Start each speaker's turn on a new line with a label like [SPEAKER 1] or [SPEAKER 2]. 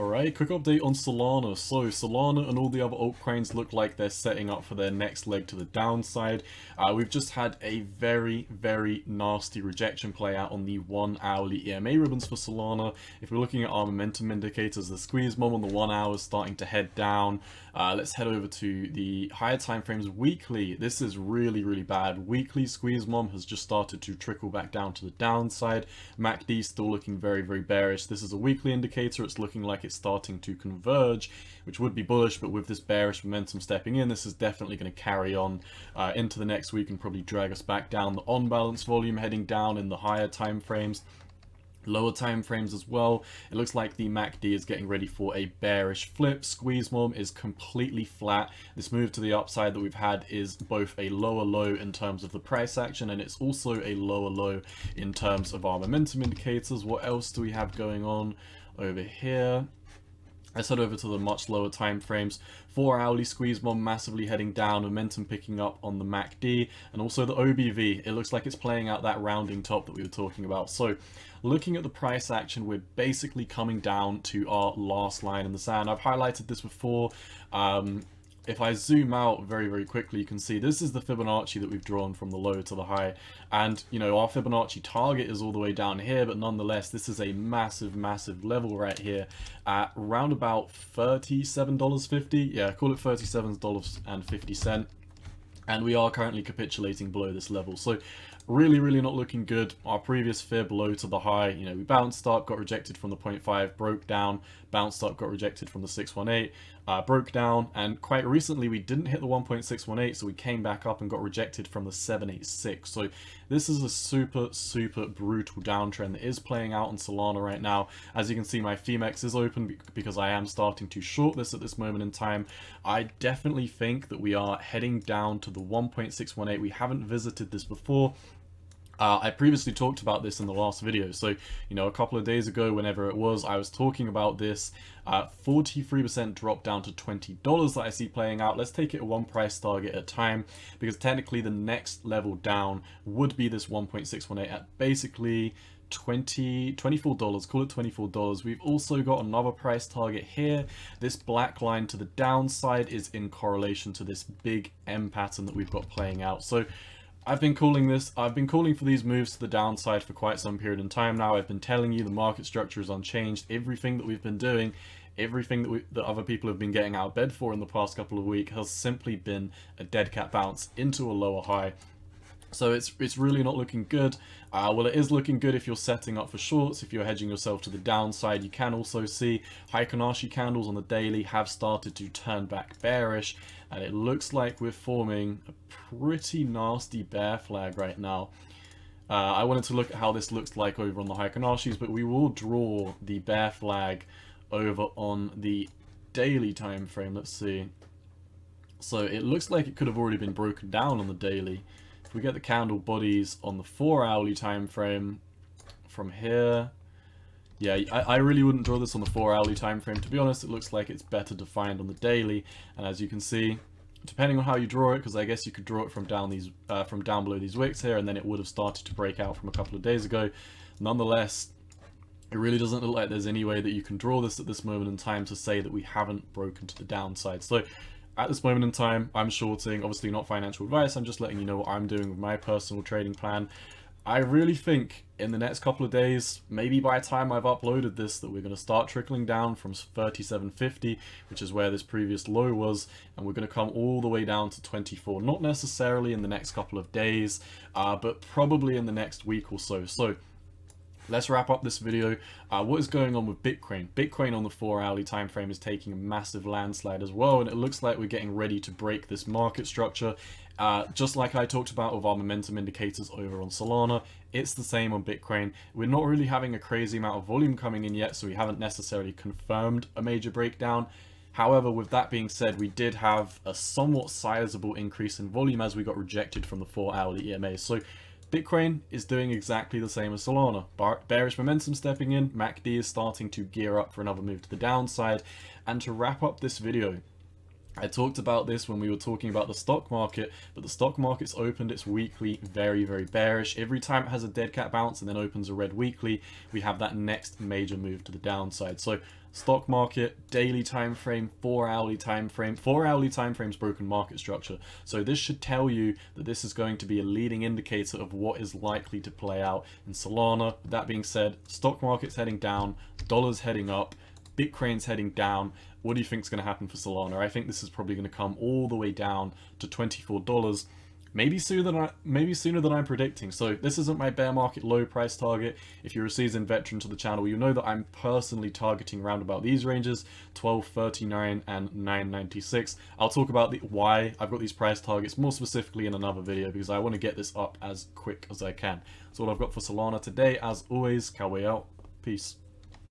[SPEAKER 1] Alright, quick update on Solana. So Solana and all the other altcoins look like they're setting up for their next leg to the downside. We've just had a very nasty rejection play out on the 1 hourly EMA ribbons for Solana. If we're looking at our momentum indicators, the squeeze mom on the 1 hour is starting to head down. Let's head over to the higher time frames weekly. This is really bad. Weekly squeeze mom has just started to trickle back down to the downside. MACD still looking very bearish. This is a weekly indicator. It's looking like it's starting to converge, which would be bullish, but with this bearish momentum stepping in, this is definitely going to carry on into the next week and probably drag us back down. The on-balance volume heading down in the higher time frames. Lower time frames as well. It looks like the MACD is getting ready for a bearish flip. Squeeze mom is completely flat. This move to the upside that we've had is both a lower low in terms of the price action, and it's also a lower low in terms of our momentum indicators. What else do we have going on over here? Let's head over to the much lower time frames. 4 hourly squeeze mom massively heading down, momentum picking up on the MACD, and also the OBV. It looks like it's playing out that rounding top that we were talking about. So looking at the price action, we're basically coming down to our last line in the sand. I've highlighted this before. If I zoom out very quickly, you can see this is the Fibonacci that we've drawn from the low to the high. And, you know, our Fibonacci target is all the way down here, but nonetheless, this is a massive level right here at around about $37.50. Yeah, call it $37.50. And we are currently capitulating below this level. So really not looking good. Our previous fib low to the high, you know, we bounced up, got rejected from the 0.5, broke down, bounced up, got rejected from the 618, broke down, and quite recently we didn't hit the 1.618, so we came back up and got rejected from the 786. So this is a super brutal downtrend that is playing out on Solana right now. As you can see, my Femex is open because I am starting to short this at this moment in time. I definitely think that we are heading down to the 1.618. We haven't visited this before. I previously talked about this in the last video, so, you know, a couple of days ago, whenever it was, I was talking about this 43% drop down to $20 that I see playing out. Let's take it a one price target at a time, because technically the next level down would be this 1.618 at basically $24, call it $24. We've also got another price target here. This black line to the downside is in correlation to this big M pattern that we've got playing out. So I've been calling for these moves to the downside for quite some period in time now. I've been telling you the market structure is unchanged. Everything that we've been doing, everything that other people have been getting out of bed for in the past couple of weeks has simply been a dead cat bounce into a lower high. So it's really not looking good. Well, it is looking good if you're setting up for shorts, if you're hedging yourself to the downside. You can also see Heikonaishi candles on the daily have started to turn back bearish, and it looks like we're forming a pretty nasty bear flag right now. I wanted to look at how this looks like over on the Heikonaishis, but we will draw the bear flag over on the daily time frame. Let's see. So it looks like it could have already been broken down on the daily. If we get the candle bodies on the 4 hourly time frame from here, yeah, I really wouldn't draw this on the 4 hourly time frame. To be honest, it looks like it's better defined on the daily. And as you can see, depending on how you draw it, because I guess you could draw it from down below these wicks here, and then it would have started to break out from a couple of days ago. Nonetheless, it really doesn't look like there's any way that you can draw this at this moment in time to say that we haven't broken to the downside. So at this moment in time, I'm shorting. Obviously not financial advice, I'm just letting you know what I'm doing with my personal trading plan. I really think in the next couple of days, maybe by the time I've uploaded this, that we're going to start trickling down from 37.50, which is where this previous low was, and we're going to come all the way down to 24. Not necessarily in the next couple of days, but probably in the next week or so. So let's wrap up this video. What is going on with Bitcoin? Bitcoin on the 4 hourly time frame is taking a massive landslide as well, and it looks like we're getting ready to break this market structure. Just like I talked about with our momentum indicators over on Solana, it's the same on Bitcoin. We're not really having a crazy amount of volume coming in yet, so we haven't necessarily confirmed a major breakdown. However, with that being said, we did have a somewhat sizable increase in volume as we got rejected from the 4 hourly EMA. So Bitcoin is doing exactly the same as Solana. Bearish momentum stepping in, MACD is starting to gear up for another move to the downside. And to wrap up this video, I talked about this when we were talking about the stock market, but the stock market's opened its weekly very, very bearish. Every time it has a dead cat bounce and then opens a red weekly, we have that next major move to the downside. So stock market, daily time frame, 4-hourly time frame. 4-hourly time frame's broken market structure. So this should tell you that this is going to be a leading indicator of what is likely to play out in Solana. That being said, stock market's heading down, dollar's heading up, Bitcoin's heading down. What do you think is going to happen for Solana? I think this is probably going to come all the way down to $24, maybe sooner than I'm predicting. So this isn't my bear market low price target. If you're a seasoned veteran to the channel, you know that I'm personally targeting around about these ranges, 12.39 and 9.96. I'll talk about why I've got these price targets more specifically in another video, because I want to get this up as quick as I can. That's all I've got for Solana today. As always, Cowboy out. Peace.